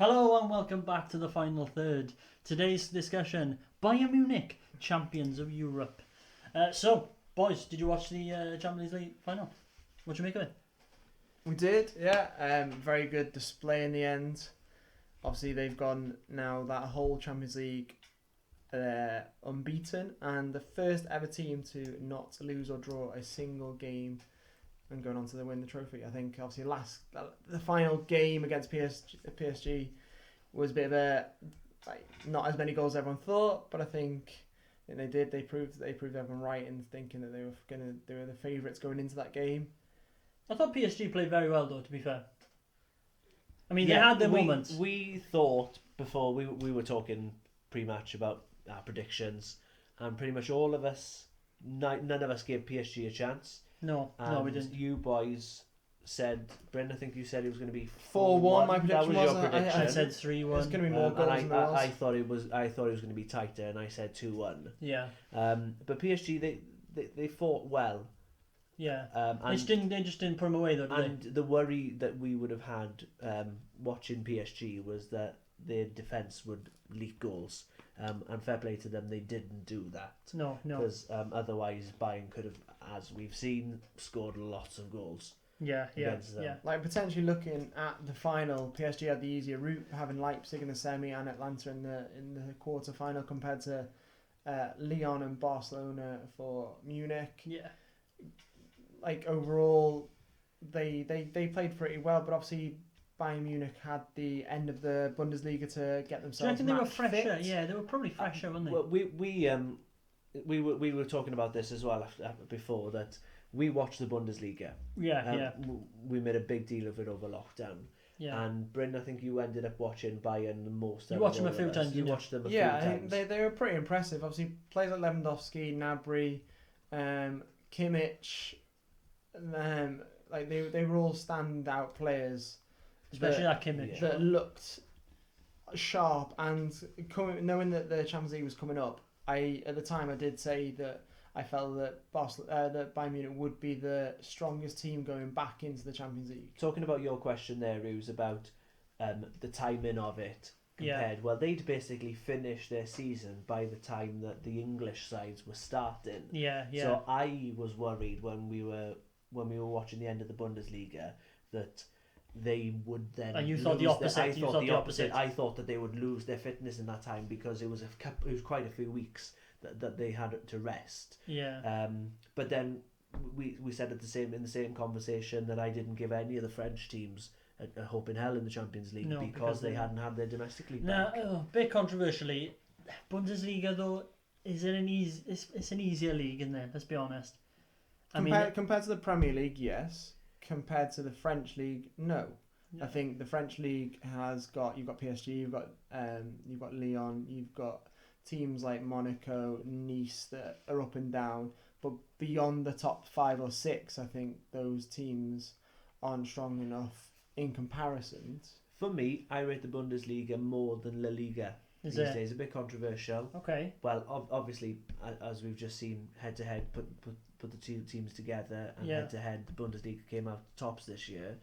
Hello and welcome back to the final third. Today's discussion: Bayern Munich, champions of Europe. So, boys, did you watch the Champions League final? What do you make of it? We did, yeah. Very good display in the end. Obviously, they've gone now that whole Champions League unbeaten, and the first ever team to not lose or draw a single game and going on to win the trophy. I think obviously the final game against PSG was a bit of a not as many goals as everyone thought, but I think they did. They proved everyone right in thinking that they were the favourites going into that game. I thought PSG played very well, though. To be fair, I mean they had their moments. We thought before we were talking pre-match about our predictions, and pretty much all of us, none of us gave PSG a chance. No, we didn't. You boys said, Bryn, I think you said it was going to be 4-1. My prediction that was was your prediction. I said 3-1. There's going to be more goals than there was. I thought it was going to be tighter, and I said 2-1. Yeah. But PSG they fought well. Yeah. And they just didn't put them away though, did they? The worry that we would have had watching PSG was that their defence would leak goals. And fair play to them, they didn't do that. No. Because otherwise Bayern could have, as we've seen, scored lots of goals. Yeah. Like potentially looking at the final, PSG had the easier route, having Leipzig in the semi and Atlanta in the quarter final compared to Lyon and Barcelona for Munich. Yeah. Like overall, they played pretty well, but obviously Bayern Munich had the end of the Bundesliga to get themselves. Do you reckon they were fresher? Fit. Yeah, they were probably fresher, weren't they? Well, we were talking about this as well before that we watched the Bundesliga. Yeah. We made a big deal of it over lockdown. Yeah. And Bryn, I think you ended up watching Bayern the most. You watched them a few times. You watched them a few times. Yeah, I think they were pretty impressive. Obviously, players like Lewandowski, Gnabry, Kimmich, like they were all standout players. Especially that Kimmich. That looked sharp, and knowing that the Champions League was coming up, at the time I did say that I felt that that Bayern Munich would be the strongest team going back into the Champions League. Talking about your question there, it was about the timing of it compared. Yeah. Well, they'd basically finished their season by the time that the English sides were starting. Yeah. So I was worried when we were watching the end of the Bundesliga that they would then. And you thought the opposite. I thought the opposite. I thought that they would lose their fitness in that time because it was quite a few weeks that they had to rest. Yeah. But then we said in the same conversation that I didn't give any of the French teams a hope in hell in the Champions League because they hadn't had their domestic league back. Bit controversially, Bundesliga though is an easier league, isn't it? Let's be honest. Compared to the Premier League, yes. Compared to the French league, no. Yeah. I think the French league you've got PSG, you've got Lyon, you've got teams like Monaco, Nice that are up and down, but beyond the top 5 or 6, I think those teams aren't strong enough in comparison. For me, I rate the Bundesliga more than La Liga. These days, a bit controversial. Okay. Well, obviously, as we've just seen, head to head, put the two teams together, and head to head, the Bundesliga came out tops this year.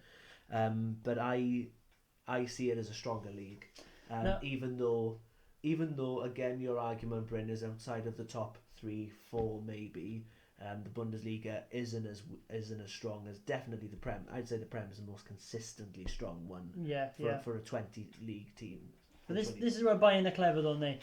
But I see it as a stronger league. Even though again your argument, Bryn, is outside of the top 3-4 maybe. The Bundesliga isn't as strong as definitely the Prem. I'd say the Prem is the most consistently strong one. For a 20 league team. But this is where Bayern are clever though.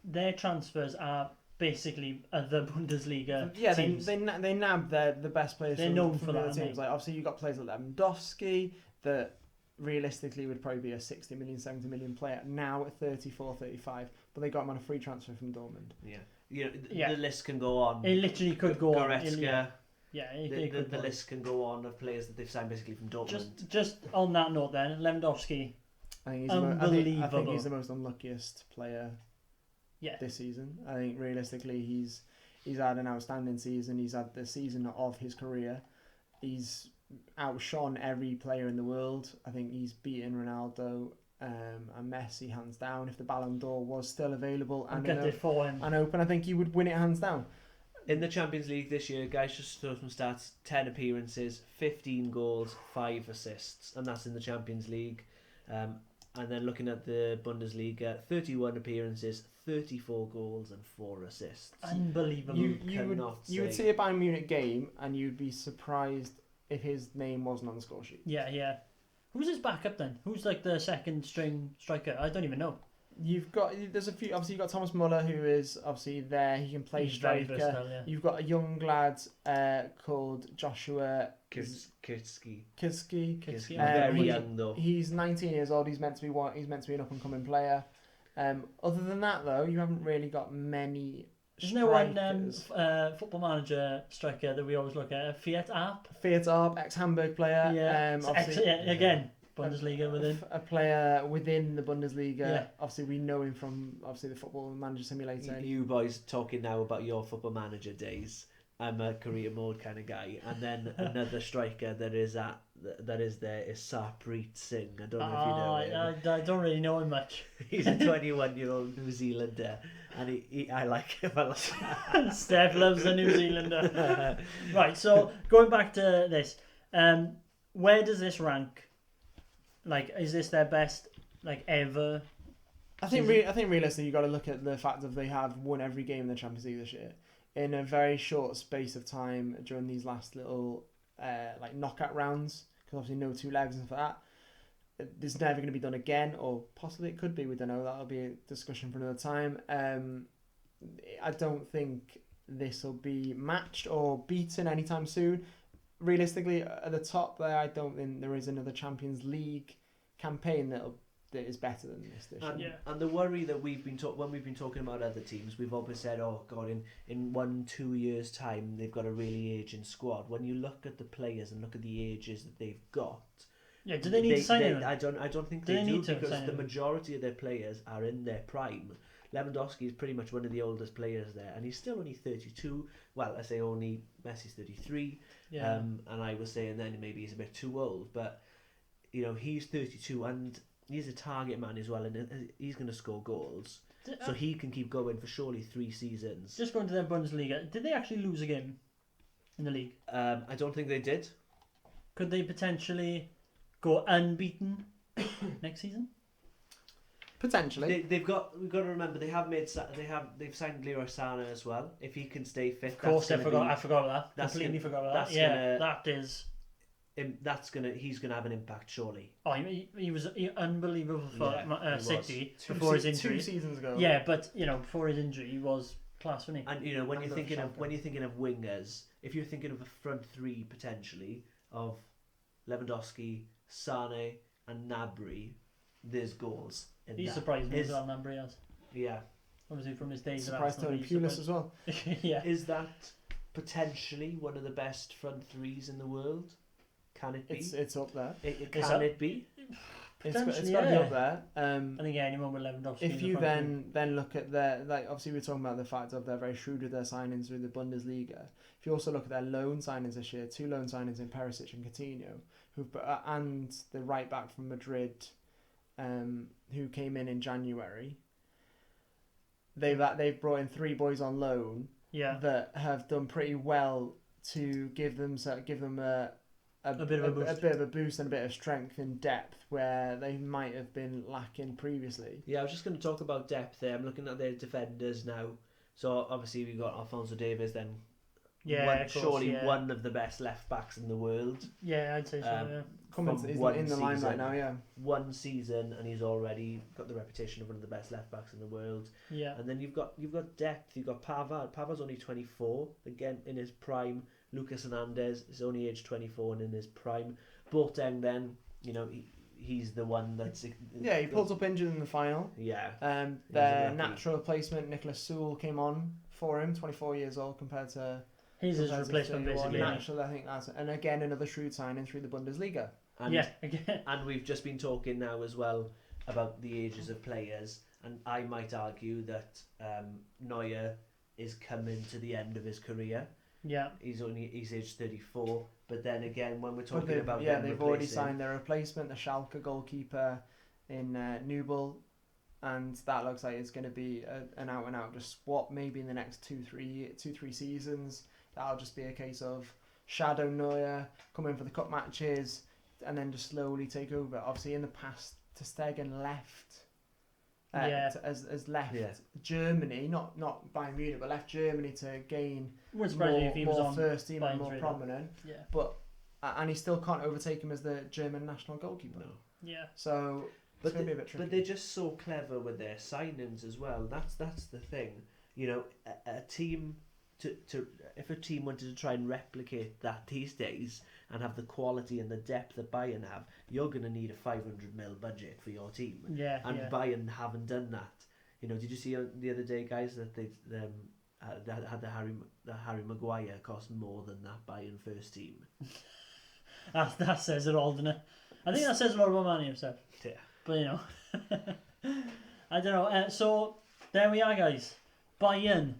Their transfers are basically the Bundesliga. Yeah, teams. they nab the best players. They're known for that. Teams. Like obviously you've got players like Lewandowski that realistically would probably be a 60 million, 70 million player now at 34, 35, but they got him on a free transfer from Dortmund. The list can go on. It literally could go on. Goretzka. The list can go on of players that they've signed basically from Dortmund. Just on that note then, Lewandowski. I think Unbelievable. I think he's the most unluckiest player this season. I think realistically he's had an outstanding season. He's had the season of his career. He's outshone every player in the world. I think he's beaten Ronaldo and Messi hands down. If the Ballon d'Or was still available and open, I think he would win it hands down. In the Champions League this year, guys, just throw some stats: 10 appearances, 15 goals, 5 assists, and that's in the Champions League. And then looking at the Bundesliga, 31 appearances, 34 goals and 4 assists. Unbelievable. You would see a Bayern Munich game and you'd be surprised if his name wasn't on the score sheet. Yeah. Who's his backup then? Who's like the second string striker? I don't even know. There's a few. Obviously, you've got Thomas Muller, who is obviously there. He can play He's very striker. versatile, yeah. You've got a young lad called Joshua Kirski. Kiski. Very young though. He's 19 years old. He's meant to be an up and coming player. Other than that, though, you haven't really got many. Isn't there one Football Manager striker that we always look at? Fiat Arp, ex-Hamburg player. Yeah. Again, Bundesliga within. A player within the Bundesliga. Yeah. Obviously, we know him from the Football Manager Simulator. You boys talking now about your Football Manager days. I'm a career mode kind of guy, and then another striker that is there is Sarpreet Singh. I don't know if you know him. I don't really know him much. He's a 21-year-old New Zealander, and I like him a lot. Steph loves a New Zealander. Right, so going back to this, where does this rank? Like, is this their best ever? I think realistically, you got to look at the fact that they have won every game in the Champions League this year in a very short space of time during these last little knockout rounds, because obviously no 2 legs and for that. It's never going to be done again, or possibly it could be. We don't know. That'll be a discussion for another time. I don't think this will be matched or beaten anytime soon. Realistically, at the top there, I don't think there is another Champions League campaign that is better than this year. And the worry that when we've been talking about other teams, we've always said, oh God, in 1-2 years' time, they've got a really aging squad. When you look at the players and look at the ages that they've got, do they need to sign him? I don't think they do, because the majority of their players are in their prime. Lewandowski is pretty much one of the oldest players there, and he's still only 32. Well, I say only, Messi's 33. Yeah. And I was saying then maybe he's a bit too old, but he's 32 and he's a target man as well, and he's going to score goals, so he can keep going for surely 3 seasons. Just going to their Bundesliga, did they actually lose a game in the league? I don't think they did. Could they potentially go unbeaten next season? Potentially. We've got to remember they've signed Leroy Sané as well. If he can stay fit, of course, I forgot that. Completely forgot about that. He's gonna have an impact surely. Oh, he was unbelievable for City before his injury 2 seasons ago. Yeah, but before his injury, he was class, wasn't he? And when you're thinking of wingers, if you're thinking of a front 3 potentially of Lewandowski, Sané, and Gnabry, there's goals. He surprised me as well, Gnabry has. Yeah. Obviously from his days surprised Tony Pulis as well. Yeah. Is that potentially one of the best front 3s in the world? Can it be? It's up there. Can it be? It's got to be up there. I think anyone with Lewandowski. If you then look at obviously we're talking about the fact of they're very shrewd with their signings with the Bundesliga. If you also look at their loan signings this year, 2 loan signings in Perisic and Coutinho, and the right back from Madrid, who came in January. They've brought in 3 boys on loan. Yeah. That have done pretty well to give them a bit of a boost and a bit of strength and depth where they might have been lacking previously. Yeah, I was just going to talk about depth there. I'm looking at their defenders now. So obviously we've got Alphonso Davies then. Yeah, one of the best left backs in the world. Yeah, I'd say so. Yeah. He's in the line right now. Yeah. 1 season and he's already got the reputation of one of the best left backs in the world. Yeah. And then you've got depth. You've got Pavard. Pavard's only 24, again in his prime. Lucas Hernandez is only age 24 and in his prime. Boateng then, he's the one that's... Yeah, he pulled up injured in the final. Yeah. Their natural replacement, Nicolas Sewell, came on for him, 24 years old compared to... He's his replacement, basically. Natural, I think that's... And again, another shrewd signing through the Bundesliga. Again. And we've just been talking now as well about the ages of players, and I might argue that Neuer is coming to the end of his career. Yeah, he's age 34. But then again, when we're talking about they've already signed their replacement, the Schalke goalkeeper in Nubel, and that looks like it's going to be an out and out just swap. Maybe in the next 2-3 seasons, that'll just be a case of shadow Neuer, come in for the cup matches, and then just slowly take over. Obviously, in the past Ter Stegen left. Has left Germany, not Bayern Munich, but left Germany to gain more first team and more prominent. Yeah. But and he still can't overtake him as the German national goalkeeper. No. Yeah. So it's going to be a bit tricky. But they're just so clever with their signings as well. That's the thing. You know, a team if a team wanted to try and replicate that these days and have the quality and the depth that Bayern have, you're going to need a 500 mil budget for your team. Yeah. And Bayern haven't done that. You know, did you see the other day, guys, that they had the Harry Maguire cost more than that Bayern first team? That says it all, doesn't it? I think that says a lot about Man himself. Yeah. But you know, I don't know. So there we are, guys. Bayern,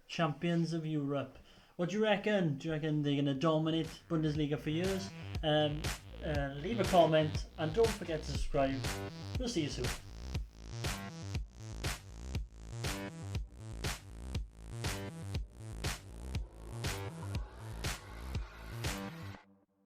champions of Europe. What do you reckon? Do you reckon they're going to dominate Bundesliga for years? Leave a comment and don't forget to subscribe. We'll see you soon.